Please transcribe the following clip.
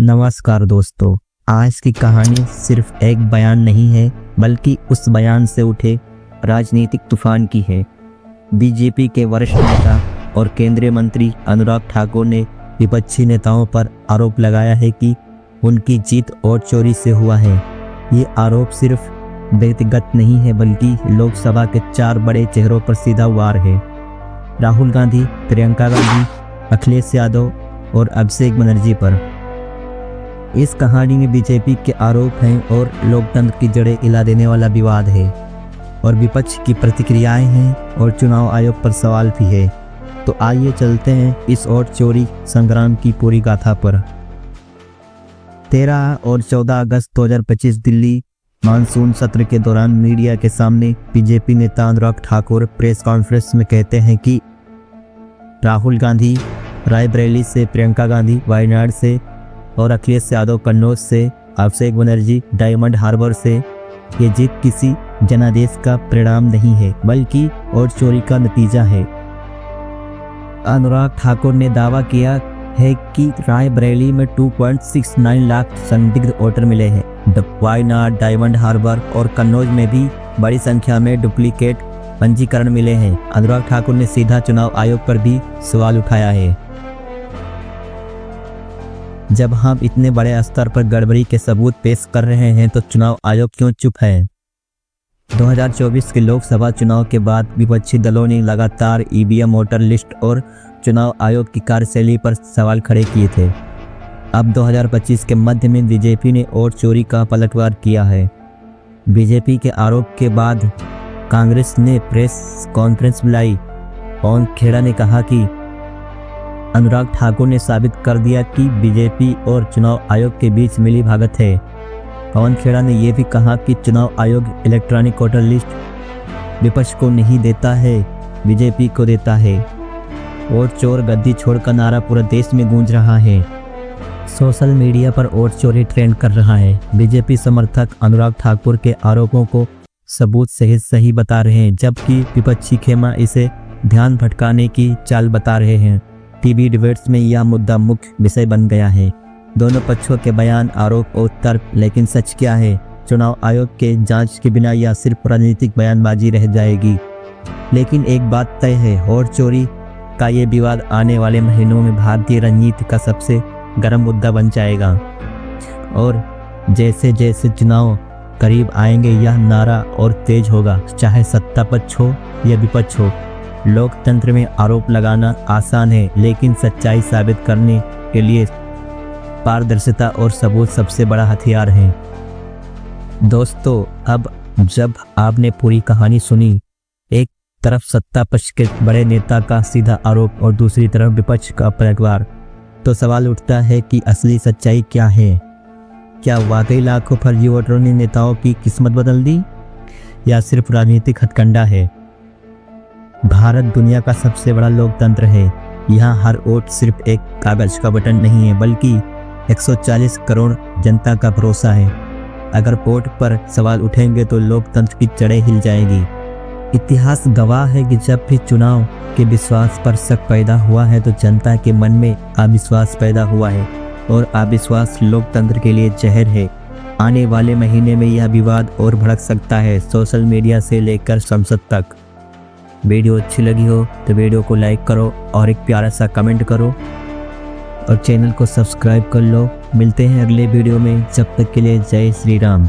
नमस्कार दोस्तों, आज की कहानी सिर्फ एक बयान नहीं है बल्कि उस बयान से उठे राजनीतिक तूफान की है। बीजेपी के वरिष्ठ नेता और केंद्रीय मंत्री अनुराग ठाकुर ने विपक्षी नेताओं पर आरोप लगाया है कि उनकी जीत वोट चोरी से हुआ है। ये आरोप सिर्फ व्यक्तिगत नहीं है बल्कि लोकसभा के 4 बड़े चेहरों पर सीधा वार है। राहुल गांधी, प्रियंका गांधी, अखिलेश यादव और अभिषेक बनर्जी पर। इस कहानी में बीजेपी के आरोप हैं और लोकतंत्र की जड़ें हिला देने वाला विवाद है, और विपक्ष की प्रतिक्रियाएं हैं और चुनाव आयोग पर सवाल भी है। तो आइए चलते हैं इस वोट चोरी संग्राम की पूरी गाथा पर। 13 और 14 अगस्त 2025 दिल्ली मानसून सत्र के दौरान मीडिया के सामने बीजेपी नेता अनुराग ठाकुर प्रेस कॉन्फ्रेंस में कहते हैं कि राहुल गांधी रायबरेली से, प्रियंका गांधी वायनाड से और अखिलेश यादव कन्नौज से, अभिषेक बनर्जी डायमंड हार्बर से ये जीत किसी जनादेश का परिणाम नहीं है बल्कि वोट चोरी का नतीजा है। अनुराग ठाकुर ने दावा किया है कि रायबरेली में 2.69 लाख संदिग्ध वोटर मिले हैं। वायनाड, डायमंड हार्बर और कन्नौज में भी बड़ी संख्या में डुप्लीकेट पंजीकरण मिले हैं। अनुराग ठाकुर ने सीधा चुनाव आयोग पर भी सवाल उठाया है। जब हम इतने बड़े स्तर पर गड़बड़ी के सबूत पेश कर रहे हैं तो चुनाव आयोग क्यों चुप है? 2024 के लोकसभा चुनाव के बाद विपक्षी दलों ने लगातार ईवीएम, वोटर लिस्ट और चुनाव आयोग की कार्यशैली पर सवाल खड़े किए थे। अब 2025 के मध्य में बीजेपी ने वोट चोरी का पलटवार किया है। बीजेपी के आरोप के बाद कांग्रेस ने प्रेस कॉन्फ्रेंस बुलाई। पवन खेड़ा ने कहा कि अनुराग ठाकुर ने साबित कर दिया कि बीजेपी और चुनाव आयोग के बीच मिली भगत है। पवन खेड़ा ने यह भी कहा कि चुनाव आयोग इलेक्ट्रॉनिक वोटर लिस्ट विपक्ष को नहीं देता है, बीजेपी को देता है। वोट चोर गद्दी छोड़ का नारा पूरे देश में गूंज रहा है। सोशल मीडिया पर वोट चोरी ट्रेंड कर रहा है। बीजेपी समर्थक अनुराग ठाकुर के आरोपों को सबूत सहित सही बता रहे हैं, जबकि विपक्षी खेमा इसे ध्यान भटकाने की चाल बता रहे हैं। टीवी डिबेट्स में यह मुद्दा मुख्य विषय बन गया है। दोनों पक्षों के बयान, आरोप और तर्क, लेकिन सच क्या है? चुनाव आयोग के जांच के बिना यह सिर्फ राजनीतिक बयानबाजी रह जाएगी। लेकिन एक बात तय है, वोट चोरी का ये विवाद आने वाले महीनों में भारतीय राजनीति का सबसे गर्म मुद्दा बन जाएगा। और जैसे जैसे चुनाव करीब आएंगे यह नारा और तेज होगा, चाहे सत्ता पक्ष हो या विपक्ष हो। लोकतंत्र में आरोप लगाना आसान है, लेकिन सच्चाई साबित करने के लिए पारदर्शिता और सबूत सबसे बड़ा हथियार है। दोस्तों, अब जब आपने पूरी कहानी सुनी, एक तरफ सत्ता पक्ष के बड़े नेता का सीधा आरोप और दूसरी तरफ विपक्ष का पलटवार, तो सवाल उठता है कि असली सच्चाई क्या है? क्या वाकई लाखों फर्जी वोटरों ने नेताओं की किस्मत बदल दी, या सिर्फ राजनीतिक हथकंडा है? भारत दुनिया का सबसे बड़ा लोकतंत्र है। यहाँ हर वोट सिर्फ एक कागज का बटन नहीं है बल्कि 140 करोड़ जनता का भरोसा है। अगर वोट पर सवाल उठेंगे तो लोकतंत्र की जड़ें हिल जाएगी। इतिहास गवाह है कि जब भी चुनाव के विश्वास पर शक पैदा हुआ है तो जनता के मन में अविश्वास पैदा हुआ है, और अविश्वास लोकतंत्र के लिए जहर है। आने वाले महीने में यह विवाद और भड़क सकता है, सोशल मीडिया से लेकर संसद तक। वीडियो अच्छी लगी हो तो वीडियो को लाइक करो और एक प्यारा सा कमेंट करो, और चैनल को सब्सक्राइब कर लो। मिलते हैं अगले वीडियो में, जब तक के लिए जय श्री राम।